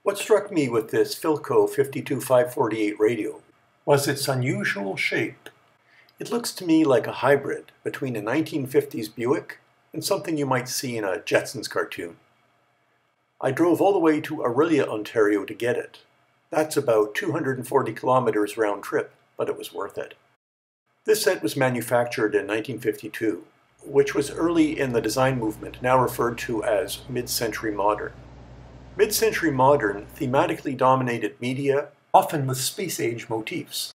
What struck me with this Philco 52548 radio was its unusual shape. It looks to me like a hybrid between a 1950s Buick and something you might see in a Jetsons cartoon. I drove all the way to Orillia, Ontario to get it. That's about 240 kilometers round trip, but it was worth it. This set was manufactured in 1952, which was early in the design movement, now referred to as mid-century modern. Mid-century modern thematically dominated media, often with space-age motifs.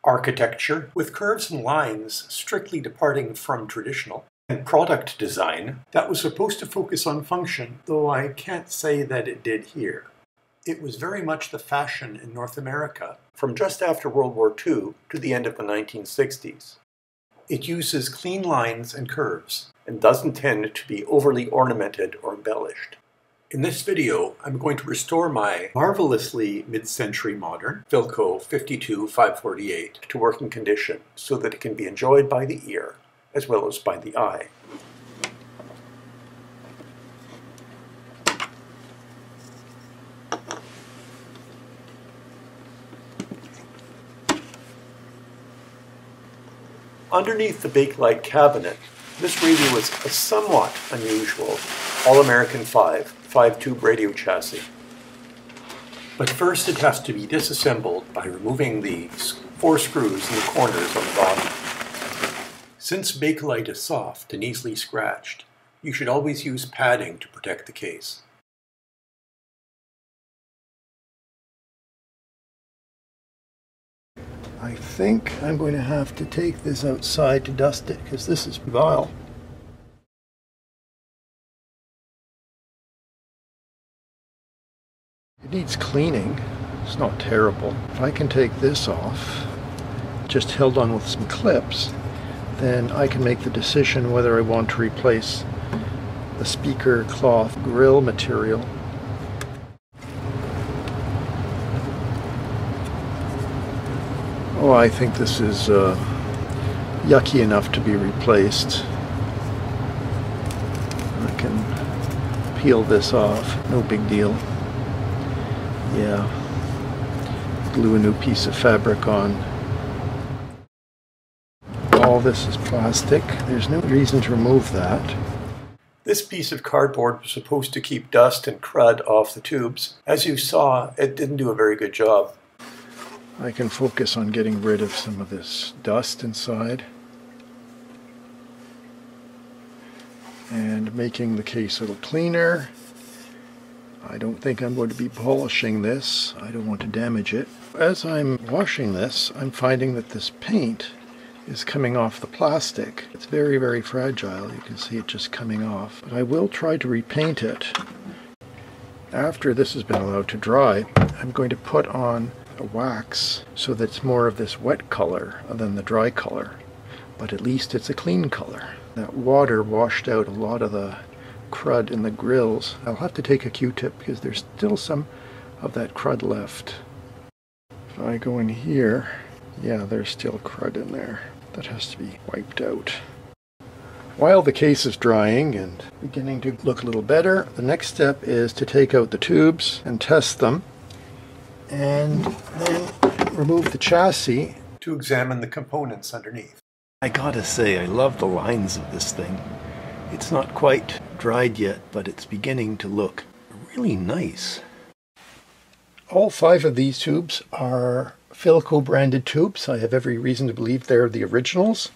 Architecture, with curves and lines strictly departing from traditional. And product design that was supposed to focus on function, though I can't say that it did here. It was very much the fashion in North America from just after World War II to the end of the 1960s. It uses clean lines and curves and doesn't tend to be overly ornamented or embellished. In this video, I'm going to restore my marvelously mid-century modern Philco 52548 to working condition so that it can be enjoyed by the ear as well as by the eye. Underneath the Bakelite cabinet, this radio is a somewhat unusual All-American 5-tube radio chassis. But first it has to be disassembled by removing the 4 screws in the corners on the bottom. Since Bakelite is soft and easily scratched, you should always use padding to protect the case. I think I'm going to have to take this outside to dust it because this is vile. It needs cleaning. It's not terrible. If I can take this off, just held on with some clips, then I can make the decision whether I want to replace the speaker cloth grill material. Oh, I think this is yucky enough to be replaced. I can peel this off, no big deal. Yeah, glue a new piece of fabric on. All this is plastic. There's no reason to remove that. This piece of cardboard was supposed to keep dust and crud off the tubes. As you saw, it didn't do a very good job. I can focus on getting rid of some of this dust inside and making the case a little cleaner. I don't think I'm going to be polishing this. I don't want to damage it. As I'm washing this, I'm finding that this paint is coming off the plastic. It's very, very fragile. You can see it just coming off. But I will try to repaint it. After this has been allowed to dry, I'm going to put on a wax so that it's more of this wet color than the dry color. But at least it's a clean color. That water washed out a lot of the crud in the grills. I'll have to take a Q-tip because there's still some of that crud left. If I go in here, yeah, there's still crud in there. That has to be wiped out. While the case is drying and beginning to look a little better, the next step is to take out the tubes and test them, and then remove the chassis to examine the components underneath. I gotta say, I love the lines of this thing. It's not quite dried yet, but it's beginning to look really nice. All 5 of these tubes are Philco branded tubes. I have every reason to believe they're the originals.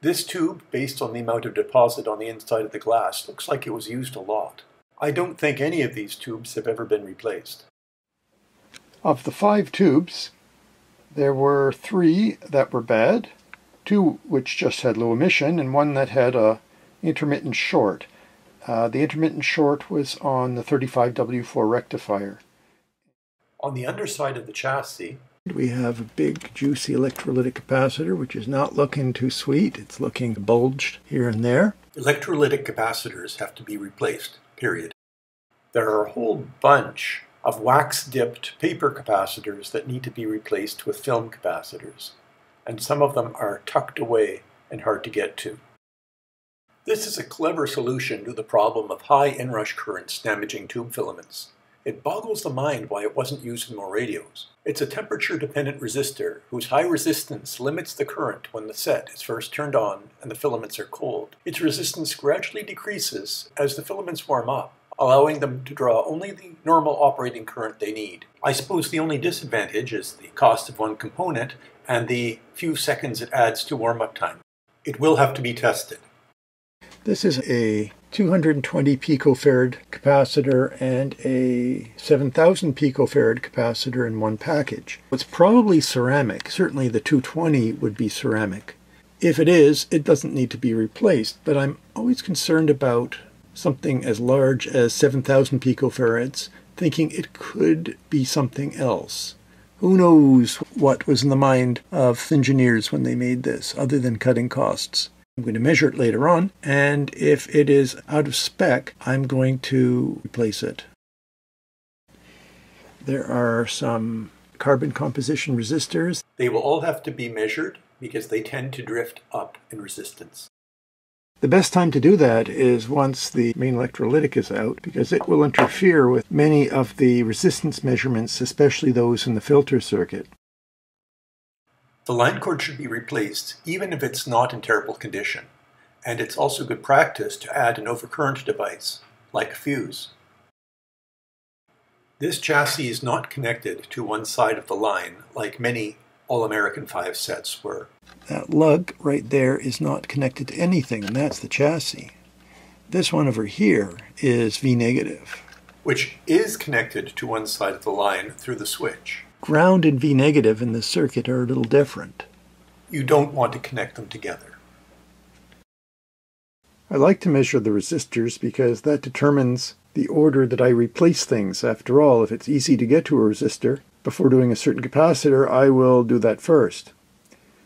This tube, based on the amount of deposit on the inside of the glass, looks like it was used a lot. I don't think any of these tubes have ever been replaced. Of the 5 tubes, there were 3 that were bad, 2 which just had low emission, and 1 that had a intermittent short. The intermittent short was on the 35W4 rectifier. On the underside of the chassis, we have a big juicy electrolytic capacitor, which is not looking too sweet. It's looking bulged here and there. Electrolytic capacitors have to be replaced, period. There are a whole bunch of wax-dipped paper capacitors that need to be replaced with film capacitors, and some of them are tucked away and hard to get to. This is a clever solution to the problem of high inrush currents damaging tube filaments. It boggles the mind why it wasn't used in more radios. It's a temperature-dependent resistor whose high resistance limits the current when the set is first turned on and the filaments are cold. Its resistance gradually decreases as the filaments warm up, allowing them to draw only the normal operating current they need. I suppose the only disadvantage is the cost of one component and the few seconds it adds to warm-up time. It will have to be tested. This is a 220 picofarad capacitor and a 7000 picofarad capacitor in one package. It's probably ceramic. Certainly the 220 would be ceramic. If it is, it doesn't need to be replaced, but I'm always concerned about something as large as 7000 picofarads, thinking it could be something else. Who knows what was in the mind of engineers when they made this, other than cutting costs. I'm going to measure it later on, and if it is out of spec, I'm going to replace it. There are some carbon composition resistors. They will all have to be measured because they tend to drift up in resistance. The best time to do that is once the main electrolytic is out, because it will interfere with many of the resistance measurements, especially those in the filter circuit. The line cord should be replaced even if it's not in terrible condition, and it's also good practice to add an overcurrent device, like a fuse. This chassis is not connected to one side of the line like many All-American 5 sets were. That lug right there is not connected to anything, and that's the chassis. This one over here is V negative, which is connected to one side of the line through the switch. Ground and V negative in this circuit are a little different. You don't want to connect them together. I like to measure the resistors because that determines the order that I replace things. After all, if it's easy to get to a resistor before doing a certain capacitor, I will do that first.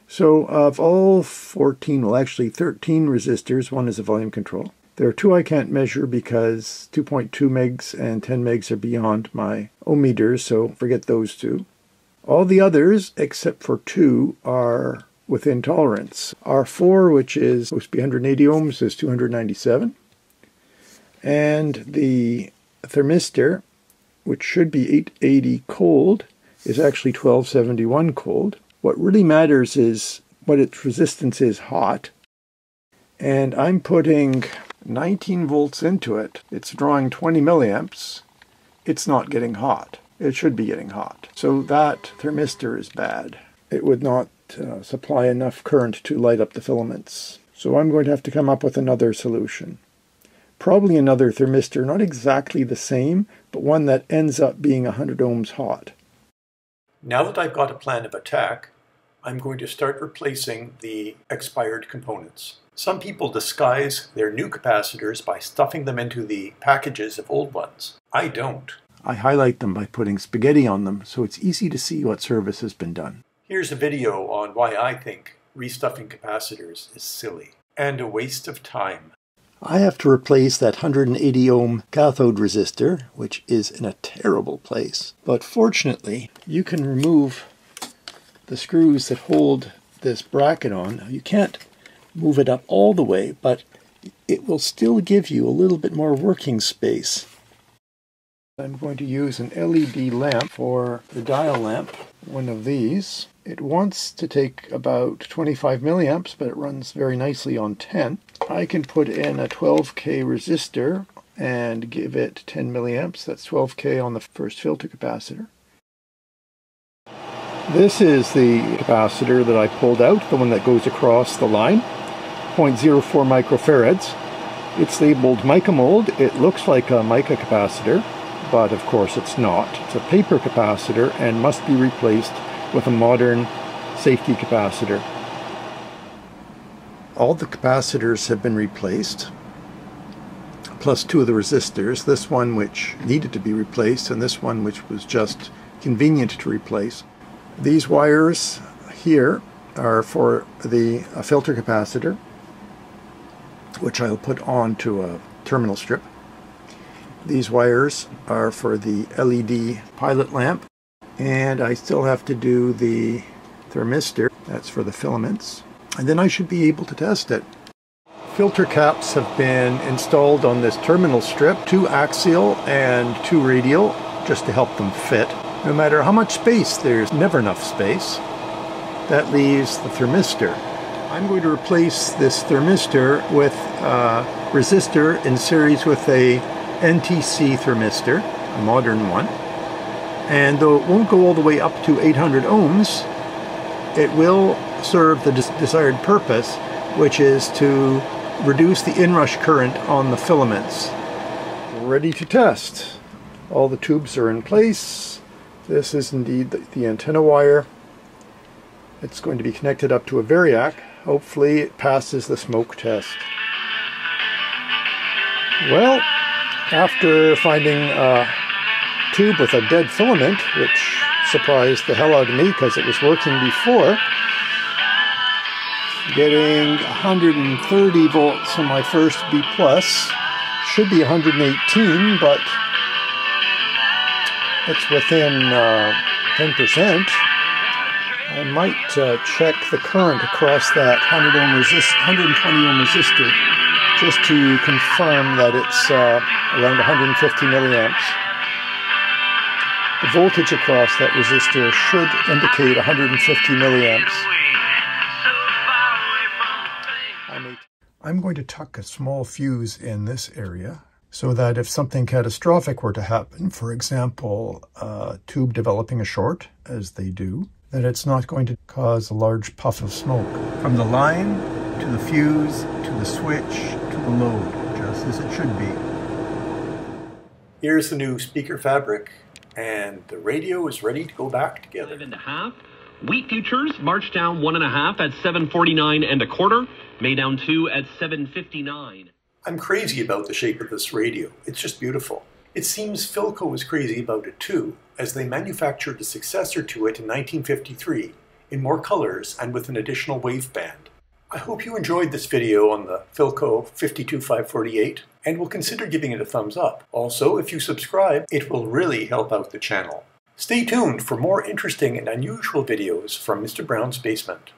So of all 14, well actually 13 resistors, one is a volume control. There are two I can't measure because 2.2 megs and 10 megs are beyond my ohm meters, so forget those two. All the others, except for two, are within tolerance. R4, which is supposed to be 180 ohms, is 297. And the thermistor, which should be 880 cold, is actually 1271 cold. What really matters is what its resistance is hot. And I'm putting 19 volts into it. It's drawing 20 milliamps. It's not getting hot. It should be getting hot. So that thermistor is bad. It would not supply enough current to light up the filaments. So I'm going to have to come up with another solution. Probably another thermistor, not exactly the same, but one that ends up being 100 ohms hot. Now that I've got a plan of attack, I'm going to start replacing the expired components. Some people disguise their new capacitors by stuffing them into the packages of old ones. I don't. I highlight them by putting spaghetti on them, so it's easy to see what service has been done. Here's a video on why I think restuffing capacitors is silly and a waste of time. I have to replace that 180 ohm cathode resistor, which is in a terrible place. But fortunately, you can remove the screws that hold this bracket on. You can't move it up all the way, but it will still give you a little bit more working space. I'm going to use an LED lamp for the dial lamp, one of these. It wants to take about 25 milliamps, but it runs very nicely on 10. I can put in a 12K resistor and give it 10 milliamps. That's 12K on the first filter capacitor. This is the capacitor that I pulled out, the one that goes across the line, 0.04 microfarads. It's labeled mica mold. It looks like a mica capacitor, but of course it's not. It's a paper capacitor and must be replaced with a modern safety capacitor. All the capacitors have been replaced, plus two of the resistors, this one which needed to be replaced and this one which was just convenient to replace. These wires here are for the filter capacitor, which I'll put onto a terminal strip. These wires are for the LED pilot lamp, and I still have to do the thermistor, that's for the filaments, and then I should be able to test it. Filter caps have been installed on this terminal strip, 2 axial and 2 radial. just to help them fit. No matter how much space, there's never enough space. That leaves the thermistor. I'm going to replace this thermistor with a resistor in series with a NTC thermistor, a modern one. And though it won't go all the way up to 800 ohms, it will serve the desired purpose, which is to reduce the inrush current on the filaments. Ready to test. All the tubes are in place. This is indeed the antenna wire. It's going to be connected up to a variac. Hopefully it passes the smoke test. Well, after finding a tube with a dead filament, which surprised the hell out of me because it was working before, getting 130 volts on my first B+, should be 118, but it's within 10%. I might check the current across that 120 ohm resistor just to confirm that it's around 150 milliamps. The voltage across that resistor should indicate 150 milliamps. I'm going to tuck a small fuse in this area so that if something catastrophic were to happen, for example, a tube developing a short, as they do, that it's not going to cause a large puff of smoke. From the line, to the fuse, to the switch, to the load, just as it should be. Here's the new speaker fabric, and the radio is ready to go back together. 5.5. Wheat futures March down 1.5 at 7.49 1/4. May down 2 at 7.59. I'm crazy about the shape of this radio. It's just beautiful. It seems Philco was crazy about it too, as they manufactured a successor to it in 1953 in more colors and with an additional waveband. I hope you enjoyed this video on the Philco 52548 and will consider giving it a thumbs up. Also, if you subscribe, it will really help out the channel. Stay tuned for more interesting and unusual videos from Mr. Brown's Basement.